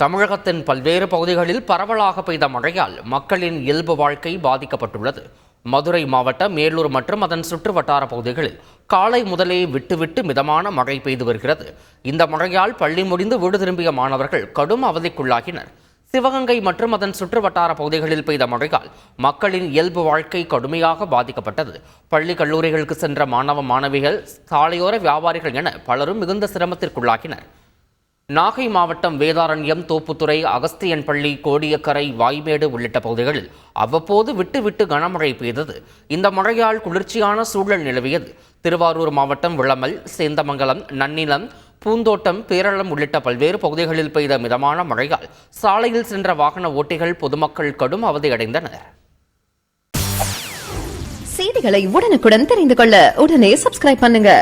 தமிழகத்தின் பல்வேறு பகுதிகளில் பரவலாக பெய்த மழையால் மக்களின் இயல்பு வாழ்க்கை பாதிக்கப்பட்டுள்ளது. மதுரை மாவட்டம் மேலூர் மற்றும் அதன் சுற்று வட்டார பகுதிகளில் காலை முதலே விட்டு மிதமான மழை பெய்து வருகிறது. இந்த மழையால் பள்ளி முடிந்து வீடு திரும்பிய மாணவர்கள் கடும் அவதிக்குள்ளாகினர். சிவகங்கை மற்றும் அதன் சுற்று வட்டார பகுதிகளில் பெய்த மழையால் மக்களின் இயல்பு வாழ்க்கை கடுமையாக பாதிக்கப்பட்டது. பள்ளி கல்லூரிகளுக்கு சென்ற மாணவ மாணவிகள், சாலையோர வியாபாரிகள் என பலரும் மிகுந்த சிரமத்திற்குள்ளாகினர். நாகை மாவட்டம் வேதாரண்யம், தோப்புத்துறை, அகஸ்தியன்பள்ளி, கோடியக்கரை, வாய்மேடு உள்ளிட்ட பகுதிகளில் அவ்வப்போது விட்டு கனமழை பெய்தது. இந்த மழையால் குளிர்ச்சியான சூழல் நிலவியது. திருவாரூர் மாவட்டம் விளமல், சேந்தமங்கலம், நன்னிலம், பூந்தோட்டம், பேரளம் உள்ளிட்ட பல்வேறு பகுதிகளில் பெய்த மிதமான மழையால் சாலையில் சென்ற வாகன ஓட்டிகள், பொதுமக்கள் கடும் அவதியடைந்தனர். செய்திகளை உடனுக்குடன் தெரிந்து கொள்ள உடனே சப்ஸ்கிரைப் பண்ணுங்க.